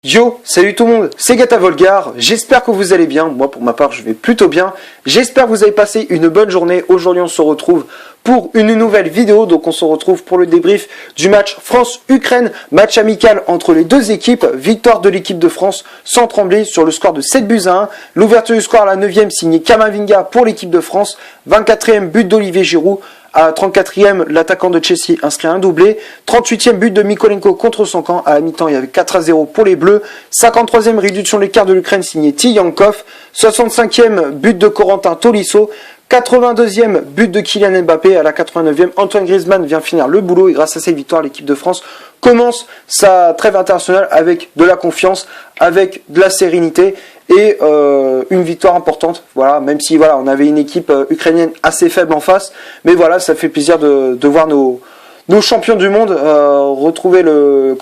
Yo, salut tout le monde, c'est Gata Volgar, j'espère que vous allez bien, moi pour ma part je vais plutôt bien, j'espère que vous avez passé une bonne journée, aujourd'hui on se retrouve pour une nouvelle vidéo, donc on se retrouve pour le débrief du match France-Ukraine, match amical entre les deux équipes, victoire de l'équipe de France sans trembler sur le score de 7-1, l'ouverture du score à la 9e signée Kamavinga pour l'équipe de France, 24e but d'Olivier Giroud, à 34e, l'attaquant de Chelsea inscrit un doublé. 38e but de Mykolenko contre son camp. À la mi-temps, il y avait 4-0 pour les Bleus. 53e réduction de l'écart de l'Ukraine signé Tiyankov. 65e but de Corentin Tolisso. 82e but de Kylian Mbappé. À la 89e, Antoine Griezmann vient finir le boulot. Et grâce à cette victoire, l'équipe de France commence sa trêve internationale avec de la confiance, avec de la sérénité. Et une victoire importante, voilà, même si voilà, on avait une équipe ukrainienne assez faible en face, mais voilà, ça fait plaisir de voir nos champions du monde retrouver le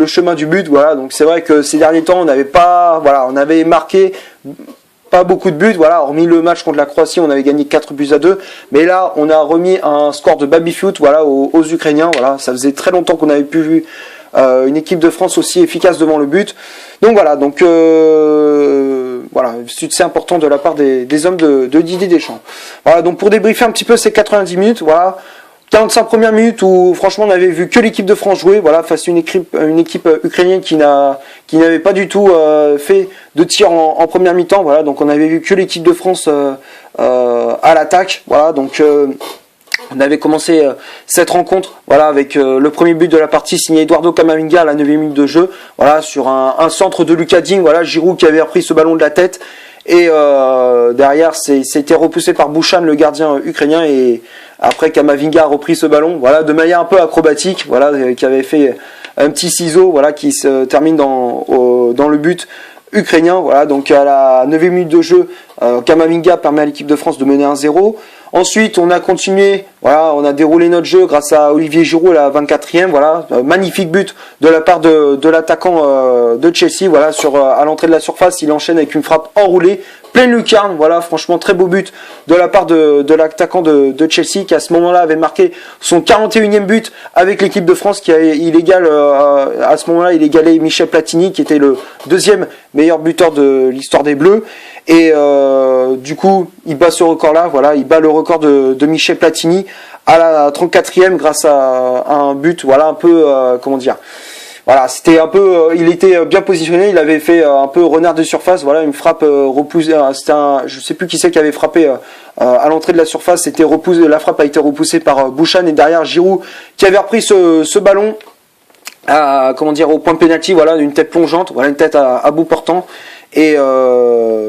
chemin du but, voilà. Donc c'est vrai que ces derniers temps, on avait marqué pas beaucoup de buts, voilà, hormis le match contre la Croatie, on avait gagné 4-2, mais là, on a remis un score de baby-foot, voilà, aux Ukrainiens, voilà, ça faisait très longtemps qu'on avait plus vu une équipe de France aussi efficace devant le but. Donc voilà, voilà, c'est important de la part des hommes de Didier Deschamps. Voilà, donc pour débriefer un petit peu ces 90 minutes, voilà, 45 premières minutes où franchement on avait vu que l'équipe de France jouer, voilà, face à une équipe ukrainienne qui n'avait pas du tout fait de tir en première mi-temps, voilà, donc on avait vu que l'équipe de France à l'attaque, voilà, donc on avait commencé cette rencontre, voilà, avec le premier but de la partie signé Eduardo Camavinga à la 9e minute de jeu, voilà, sur un centre de Lucas Digne, voilà, Giroud qui avait repris ce ballon de la tête, et derrière c'était repoussé par Bouchan, le gardien ukrainien, et après Camavinga a repris ce ballon, voilà, de manière un peu acrobatique, voilà, qui avait fait un petit ciseau, voilà, qui se termine dans le but ukrainien, voilà, donc à la 9e minute de jeu, Camavinga permet à l'équipe de France de mener 1-0. Ensuite, on a continué, voilà, on a déroulé notre jeu grâce à Olivier Giroud à la 24e, voilà, magnifique but de la part de l'attaquant de Chelsea, voilà, à l'entrée de la surface, il enchaîne avec une frappe enroulée, pleine lucarne, voilà, franchement très beau but de la part de l'attaquant de Chelsea qui à ce moment-là avait marqué son 41e but avec l'équipe de France, à ce moment-là il égalait Michel Platini qui était le deuxième meilleur buteur de l'histoire des Bleus. Et du coup, il bat ce record-là, voilà, il bat le record de Michel Platini à la 34e grâce à un but, voilà, un peu, voilà, c'était un peu, il était bien positionné, il avait fait un peu renard de surface, voilà, une frappe repoussée, je sais plus qui c'est qui avait frappé à l'entrée de la surface, la frappe a été repoussée par Bouchan et derrière Giroud qui avait repris ce ballon au point de pénalty, voilà, une tête plongeante, voilà, une tête à bout portant. Et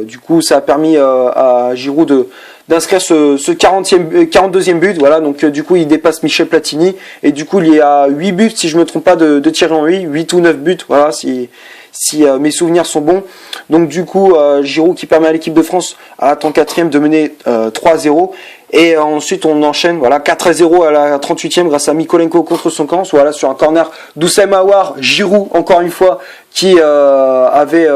du coup ça a permis à Giroud d'inscrire ce 42e but, voilà, donc du coup il dépasse Michel Platini et du coup il y a 8 buts si je me trompe pas de tirer en 8 ou 9 buts, voilà, si mes souvenirs sont bons. Donc du coup Giroud qui permet à l'équipe de France à la 34e de mener 3-0. Et ensuite on enchaîne, voilà, 4-0 à la 38e grâce à Mykolenko contre son camp, voilà, sur un corner d'Oussem Aouar, Giroud encore une fois qui avait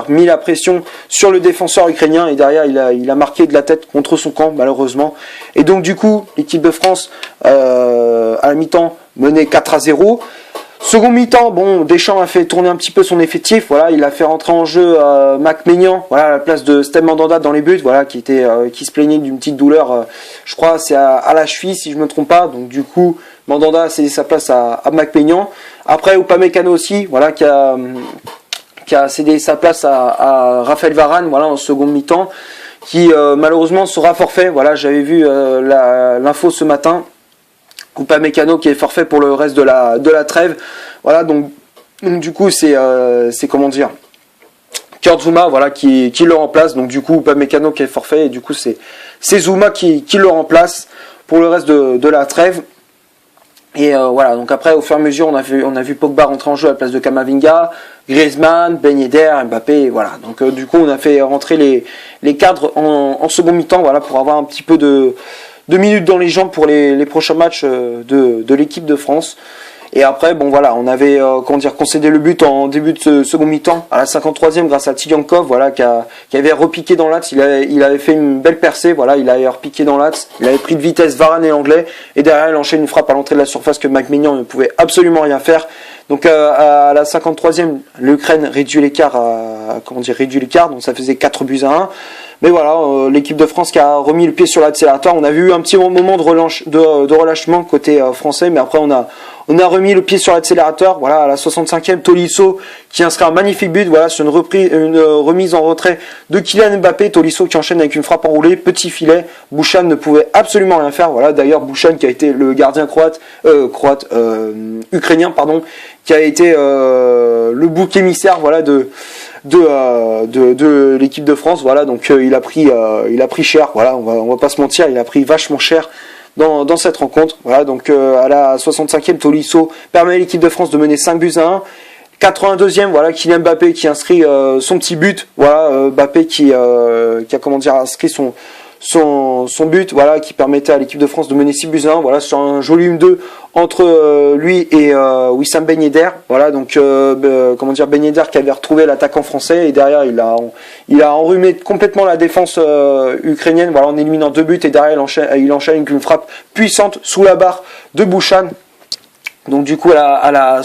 mis la pression sur le défenseur ukrainien et derrière il a marqué de la tête contre son camp malheureusement. Et donc du coup l'équipe de France à la mi-temps menait 4-0. Second mi-temps, bon, Deschamps a fait tourner un petit peu son effectif, voilà, il a fait rentrer en jeu Mac Maignan, voilà, à la place de Steve Mandanda dans les buts, voilà, qui se plaignait d'une petite douleur, je crois c'est à la cheville si je me trompe pas, donc du coup Mandanda a cédé sa place à Mac Maignan. Après Upamecano aussi, voilà, qui a cédé sa place à Raphaël Varane, voilà, en seconde mi-temps, qui malheureusement sera forfait, voilà, j'avais vu l'info ce matin. Upamecano qui est forfait pour le reste de la trêve, voilà, donc du coup c'est Kurt Zouma, voilà, qui le remplace, donc du coup Upamecano qui est forfait et du coup c'est Zouma qui le remplace pour le reste de la trêve. Et voilà, donc après au fur et à mesure on a vu Pogba rentrer en jeu à la place de Camavinga, Griezmann, Ben Yedder, Mbappé, voilà, donc du coup on a fait rentrer les cadres en second mi-temps, voilà, pour avoir un petit peu de minutes dans les jambes pour les prochains matchs de l'équipe de France. Et après, bon voilà, on avait concédé le but en début de second mi-temps à la 53e grâce à Tiyankov, voilà, qui avait repiqué dans l'axe. Il avait fait une belle percée, voilà, il avait repiqué dans l'axe, il avait pris de vitesse Varane et Langlais, et derrière il enchaîne une frappe à l'entrée de la surface que Mac Maignan ne pouvait absolument rien faire. Donc à la 53e, l'Ukraine réduit l'écart, donc ça faisait 4-1. Mais voilà, l'équipe de France qui a remis le pied sur l'accélérateur. On a vu un petit moment de relâchement côté français, mais après on a remis le pied sur l'accélérateur. Voilà, à la 65e, Tolisso qui inscrit un magnifique but. Voilà, sur une remise en retrait de Kylian Mbappé. Tolisso qui enchaîne avec une frappe enroulée, petit filet. Bouchan ne pouvait absolument rien faire. Voilà, d'ailleurs Bouchan qui a été le gardien ukrainien, qui a été le bouc émissaire, voilà, de l'équipe de France. Voilà, donc il a pris cher. Voilà, on va pas se mentir, il a pris vachement cher dans cette rencontre. Voilà, donc à la 65e, Tolisso permet à l'équipe de France de mener 5-1. 82e, voilà, Kylian Mbappé qui inscrit son petit but. Voilà, Mbappé qui a inscrit son but, voilà, qui permettait à l'équipe de France de mener 6-1, voilà, sur un joli 1-2 entre lui et Wissam Ben Yedder. Voilà, donc Ben Yedder qui avait retrouvé l'attaquant français, et derrière il a enrhumé complètement la défense ukrainienne, voilà, en éliminant 2 buts, et derrière il enchaîne avec une frappe puissante sous la barre de Bouchan. Donc du coup à la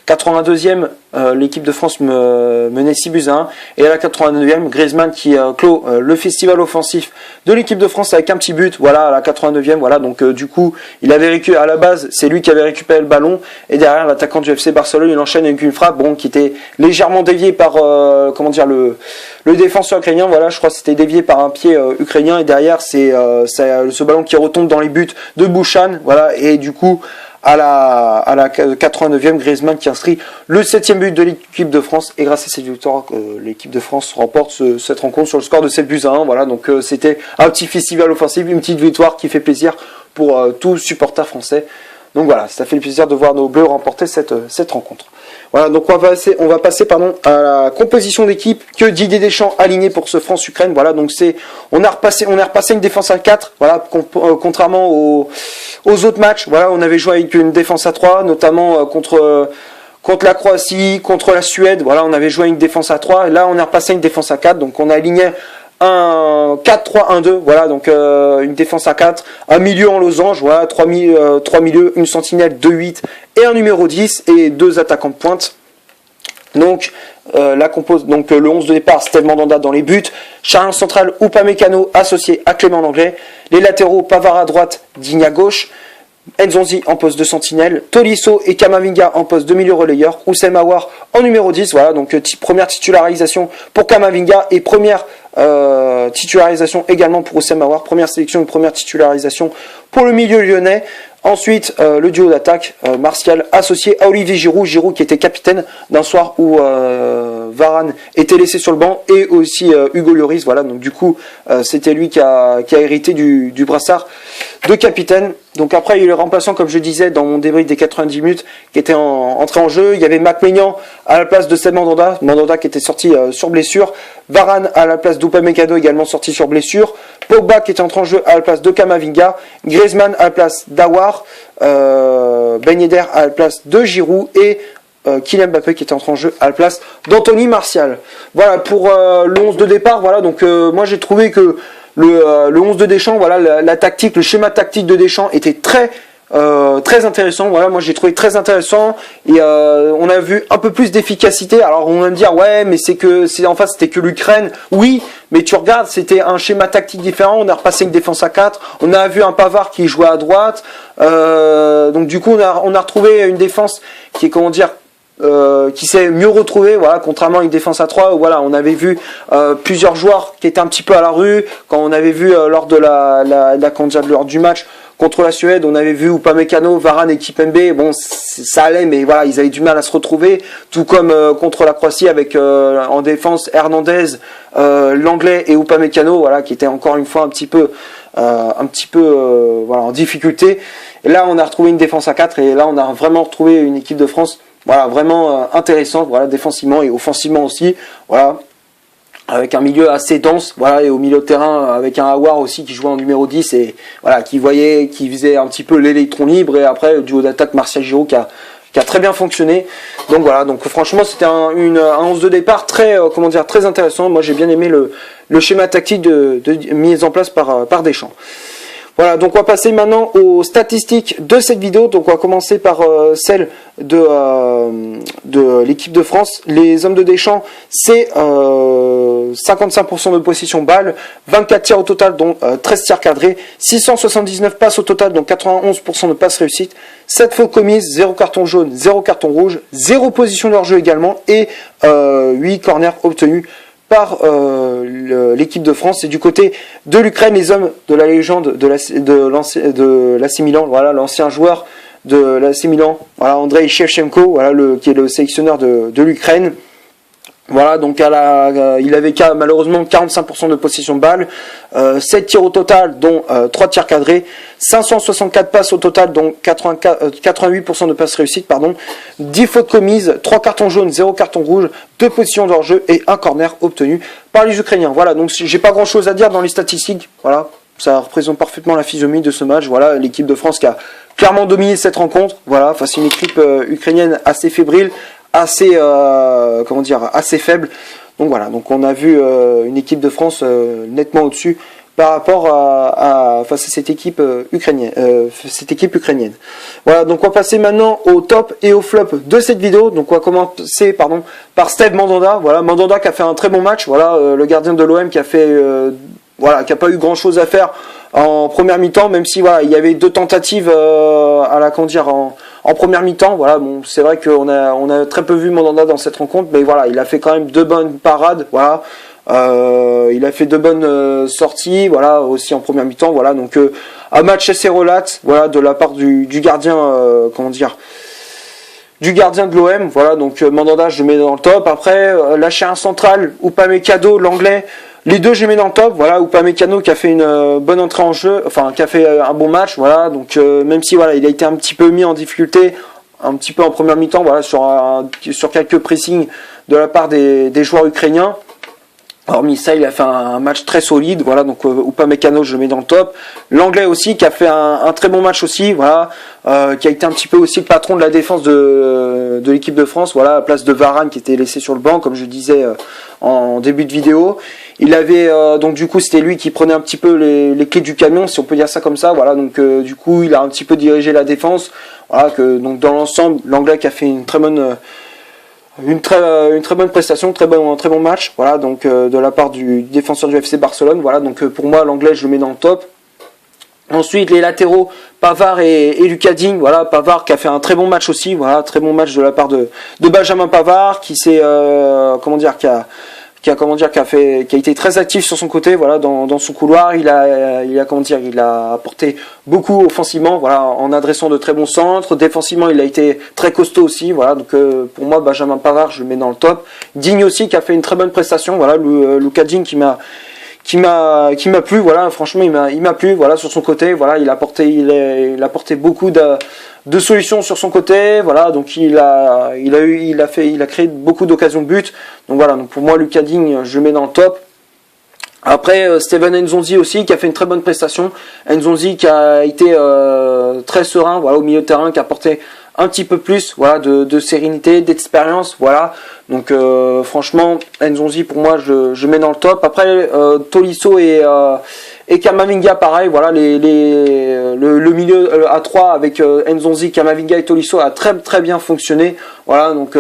82e, l'équipe de France menait 6-1, et à la 89e, Griezmann qui clôt le festival offensif de l'équipe de France avec un petit but. Voilà, à la 89e, voilà, donc du coup il avait récupéré, à la base c'est lui qui avait récupéré le ballon, et derrière l'attaquant du FC Barcelone, il enchaîne avec une frappe qui était légèrement déviée par le défenseur ukrainien. Voilà, je crois que c'était dévié par un pied ukrainien, et derrière c'est ce ballon qui retombe dans les buts de Bouchan. Voilà, et du coup à la 89e, Griezmann qui inscrit le 7e but de l'équipe de France, et grâce à cette victoire, l'équipe de France remporte cette rencontre sur le score de 7-1. Voilà, donc c'était un petit festival offensif, une petite victoire qui fait plaisir pour tous supporters français. Donc voilà, ça fait le plaisir de voir nos Bleus remporter cette rencontre. Voilà, donc on va passer à la composition d'équipe que Didier Deschamps a aligné pour ce France-Ukraine. Voilà, donc on a repassé une défense à 4, voilà, contrairement aux autres matchs. Voilà, on avait joué avec une défense à 3, notamment contre la Croatie, contre la Suède. Voilà, on avait joué avec une défense à 3, et là on est repassé à une défense à 4, donc on a aligné un 4-3-1-2, voilà, donc une défense à 4, un milieu en losange, voilà, 3 milieux, une sentinelle, 2-8 et un numéro 10 et 2 attaquants de pointe. Donc le 11 de départ, Steve Mandanda dans les buts, charnière centrale Upamecano associé à Clément Lenglet, les latéraux Pavard à droite, Digne à gauche, Nzonzi en poste de sentinelle, Tolisso et Kamavinga en poste de milieu relayeur, Houssem Aouar en numéro 10, voilà, donc première titularisation pour Kamavinga et première titularisation également pour Houssem Aouar, première sélection et première titularisation pour le milieu lyonnais. Ensuite, le duo d'attaque, Martial associé à Olivier Giroud qui était capitaine d'un soir où Varane était laissé sur le banc, et aussi Hugo Lloris. Voilà, donc du coup, c'était lui qui a hérité du brassard de capitaine. Donc après, il y a eu le remplaçant, comme je disais, dans mon débrief des 90 minutes, qui était entré en jeu. Il y avait Mac Maignan à la place de Steve Mandanda qui était sorti sur blessure. Varane à la place d'Upamecano, également sorti sur blessure. Pogba qui était entré en jeu à la place de Kamavinga. Griezmann à la place d'Aouar. Ben Yedder à la place de Giroud. Et Kylian Mbappé qui était entré en jeu à la place d'Anthony Martial. Voilà pour le 11 de départ. Voilà, donc moi j'ai trouvé que le 11 de Deschamps, voilà, la tactique, le schéma tactique de Deschamps était très intéressant. Voilà, moi j'ai trouvé très intéressant, et on a vu un peu plus d'efficacité. Alors on va me dire ouais, mais c'était que l'Ukraine. Oui, mais tu regardes, c'était un schéma tactique différent. On a repassé une défense à 4. On a vu un Pavard qui jouait à droite. Donc du coup on a retrouvé une défense qui est, qui s'est mieux retrouvé, voilà, contrairement à une défense à 3 où, voilà, on avait vu plusieurs joueurs qui étaient un petit peu à la rue. Quand on avait vu lors de lors du match contre la Suède, on avait vu Upamecano, Varane et Kimpembe, bon ça allait, mais voilà, ils avaient du mal à se retrouver, tout comme contre la Croatie avec en défense Hernandez, Lenglet et Upamecano, voilà, qui étaient encore une fois un petit peu voilà, en difficulté. Et là on a retrouvé une défense à 4, et là on a vraiment retrouvé une équipe de France, voilà, vraiment intéressante, voilà, défensivement et offensivement aussi, voilà, avec un milieu assez dense, voilà, et au milieu de terrain avec un Aouar aussi qui jouait en numéro 10, et voilà, qui faisait un petit peu l'électron libre, et après le duo d'attaque Martial Giroud qui a très bien fonctionné. Donc voilà, donc franchement c'était un 11 de départ très très intéressant. Moi j'ai bien aimé le schéma tactique mis en place par Deschamps. Voilà, donc on va passer maintenant aux statistiques de cette vidéo. Donc on va commencer par celle de l'équipe de France. Les hommes de Deschamps, c'est 55% de possession balle, 24 tirs au total, dont 13 tirs cadrés, 679 passes au total, donc 91% de passes réussites, 7 fautes commises, 0 carton jaune, 0 carton rouge, 0 position de hors-jeu également, et 8 corners obtenus par l'équipe de France. Et du côté de l'Ukraine, les hommes de la légende de l'AC Milan, voilà, l'ancien joueur de l'AC Milan, voilà, Andrei Shevchenko, voilà, qui est le sélectionneur de l'Ukraine. Voilà, donc il avait malheureusement 45% de possession de balle, 7 tirs au total, dont 3 tirs cadrés, 564 passes au total, dont 88% de passes réussites, 10 fautes commises, 3 cartons jaunes, 0 carton rouge, 2 positions de hors-jeu et 1 corner obtenu par les Ukrainiens. Voilà, donc j'ai pas grand chose à dire dans les statistiques, voilà, ça représente parfaitement la physionomie de ce match. Voilà, l'équipe de France qui a clairement dominé cette rencontre, voilà, face à une équipe ukrainienne assez fébrile, assez assez faible. Donc voilà, donc on a vu une équipe de France nettement au-dessus par rapport face à cette équipe ukrainienne. Voilà, donc on va passer maintenant au top et au flop de cette vidéo. Donc on va commencer par Steve Mandanda. Voilà, Mandanda qui a fait un très bon match. Voilà, le gardien de l'OM qui a fait qui a pas eu grand chose à faire en première mi-temps, même si voilà, il y avait 2 tentatives en première mi-temps. Voilà, bon, c'est vrai qu'on a très peu vu Mandanda dans cette rencontre, mais voilà, il a fait quand même 2 bonnes parades. Voilà, il a fait 2 bonnes sorties. Voilà, aussi en première mi-temps. Voilà, donc un match assez relax. Voilà, de la part du gardien, du gardien de l'OM. Voilà, donc Mandanda, je le mets dans le top. Après, lâcher un central, Upamecano, l'anglais. Les deux, je les mets dans le top. Voilà, Upamecano qui a fait une bonne entrée en jeu, enfin qui a fait un bon match. Voilà, donc même si voilà, il a été un petit peu mis en difficulté, un petit peu en première mi-temps, voilà, sur quelques pressings de la part des joueurs ukrainiens. Hormis ça, il a fait un match très solide. Voilà, donc Upamecano, je le mets dans le top. L'anglais aussi qui a fait un très bon match aussi. Voilà, qui a été un petit peu aussi le patron de la défense de l'équipe de France. Voilà, à la place de Varane qui était laissé sur le banc, comme je disais en début de vidéo. Il avait donc du coup c'était lui qui prenait un petit peu les clés du camion, si on peut dire ça comme ça. Voilà, donc du coup il a un petit peu dirigé la défense. Voilà, donc dans l'ensemble, l'anglais qui a fait une très bonne prestation, très bon match. Voilà, donc de la part du défenseur du FC Barcelone. Voilà, donc pour moi l'anglais je le mets dans le top. Ensuite les latéraux Pavard et Lucas Digne. Voilà, Pavard qui a fait un très bon match aussi. Voilà, très bon match de la part de Benjamin Pavard qui s'est qui a été très actif sur son côté, voilà, dans son couloir. Il a apporté beaucoup offensivement, voilà, en adressant de très bons centres. Défensivement, il a été très costaud aussi, voilà. Donc pour moi, Benjamin Pavard, je le mets dans le top. Digne aussi qui a fait une très bonne prestation, voilà. Lucas Digne qui m'a plu, voilà, franchement il m'a plu, voilà, sur son côté, voilà, il a apporté beaucoup de solutions sur son côté, voilà, donc il a créé beaucoup d'occasions de but. Donc voilà, donc pour moi Lucas Digne, je le mets dans le top. Après Steven Nzonzi aussi qui a fait une très bonne prestation. Nzonzi qui a été très serein, voilà, au milieu de terrain, qui a apporté un petit peu plus, voilà, de sérénité, d'expérience, voilà. Donc franchement, Nzonzi pour moi je mets dans le top. Après Tolisso et Camavinga pareil, voilà, le milieu à 3 avec Nzonzi, Camavinga et Tolisso a très très bien fonctionné. Voilà, donc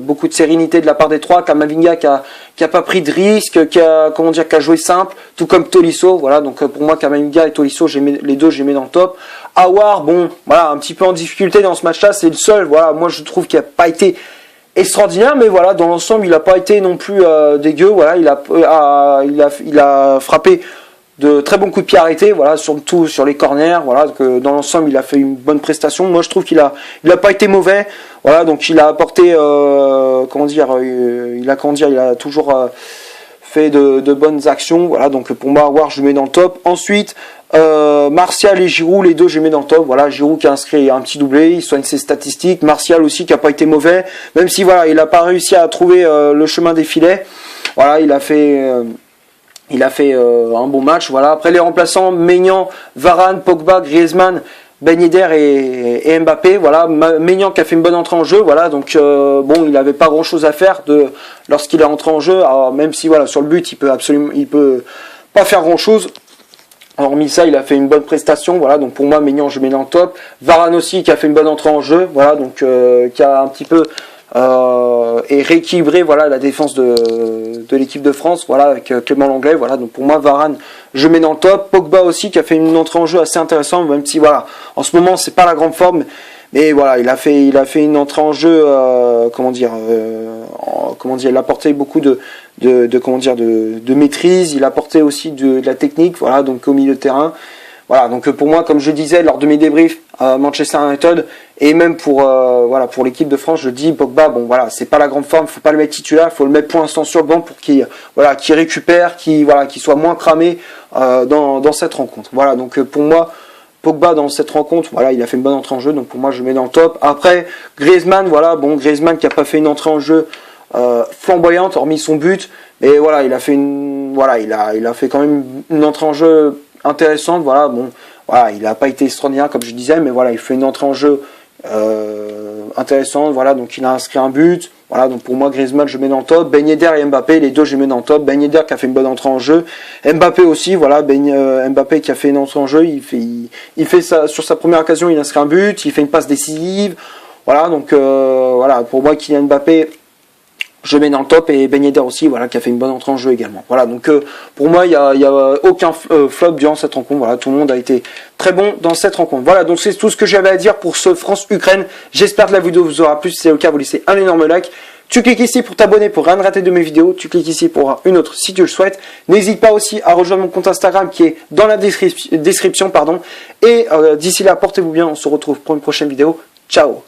beaucoup de sérénité de la part des trois. Camavinga qui a pas pris de risque, qui a joué simple, tout comme Tolisso. Voilà, donc pour moi Camavinga et Tolisso, les deux je les mets dans le top. Aouar, bon, voilà, un petit peu en difficulté dans ce match-là, c'est le seul. Voilà, moi je trouve qu'il n'a pas été extraordinaire, mais voilà, dans l'ensemble, il n'a pas été non plus dégueu. Voilà, il a frappé de très bons coups de pied arrêtés, voilà, surtout sur les corners. Voilà, que dans l'ensemble, il a fait une bonne prestation. Moi, je trouve qu'il a pas été mauvais. Voilà, donc il a apporté, il a toujours fait de bonnes actions. Voilà, donc pour moi, Aouar, je le mets dans le top. Ensuite, Martial et Giroud, les deux je les mets dans le top. Voilà, Giroud qui a inscrit un petit doublé, il soigne ses statistiques. Martial aussi qui a pas été mauvais, même si voilà, il a pas réussi à trouver le chemin des filets. Voilà, il a fait un bon match. Voilà, après les remplaçants, Maignan, Varane, Pogba, Griezmann, Ben Yedder et Mbappé. Voilà, Maignan qui a fait une bonne entrée en jeu. Voilà, donc bon, il avait pas grand chose à faire lorsqu'il est entré en jeu. Alors, même si voilà, sur le but, il peut pas faire grand chose. Hormis ça, il a fait une bonne prestation, voilà, donc pour moi, Maignan, je mets dans le top. Varane aussi, qui a fait une bonne entrée en jeu, voilà, donc qui a un petit peu et rééquilibré, voilà, la défense de l'équipe de France, voilà, avec Clément Lenglet, voilà, donc pour moi, Varane, je mets dans le top. Pogba aussi, qui a fait une entrée en jeu assez intéressante, même si, voilà, en ce moment, c'est pas la grande forme, mais voilà, il a fait une entrée en jeu, comment dire, il a apporté beaucoup de maîtrise, il a apporté aussi de la technique, voilà, donc au milieu de terrain. Voilà, donc pour moi, comme je disais lors de mes débriefs Manchester United, et même pour l'équipe de France, je dis Pogba, bon voilà, c'est pas la grande forme, faut pas le mettre titulaire, faut le mettre pour l'instant sur le banc pour qu'il récupère, qu'il soit moins cramé dans cette rencontre. Voilà, donc pour moi, Pogba dans cette rencontre, voilà, il a fait une bonne entrée en jeu, donc pour moi je le mets dans le top. Après Griezmann, voilà, bon, Griezmann qui a pas fait une entrée en jeu flamboyante, hormis son but, mais voilà, il a fait quand même une entrée en jeu intéressante, voilà, bon, voilà, il n'a pas été extraordinaire comme je disais, mais voilà, il fait une entrée en jeu intéressante, voilà, donc il a inscrit un but, voilà, donc pour moi Griezmann je mets dans le top. Ben Yedder et Mbappé, les deux je mets dans le top. Ben Yedder qui a fait une bonne entrée en jeu, Mbappé aussi, voilà, Mbappé qui a fait une entrée en jeu, il fait ça sur sa première occasion, il inscrit un but, il fait une passe décisive, voilà, donc voilà, pour moi Kylian Mbappé je mets dans le top, et Ben Yedder aussi, voilà, qui a fait une bonne entrée en jeu également. Voilà, donc pour moi, il y a aucun flop durant cette rencontre. Voilà, tout le monde a été très bon dans cette rencontre. Voilà, donc c'est tout ce que j'avais à dire pour ce France-Ukraine. J'espère que la vidéo vous aura plu. Si c'est le cas, vous laissez un énorme like. Tu cliques ici pour t'abonner pour rien rater de mes vidéos. Tu cliques ici pour voir une autre si tu le souhaites. N'hésite pas aussi à rejoindre mon compte Instagram qui est dans la description. Et d'ici là, portez-vous bien. On se retrouve pour une prochaine vidéo. Ciao.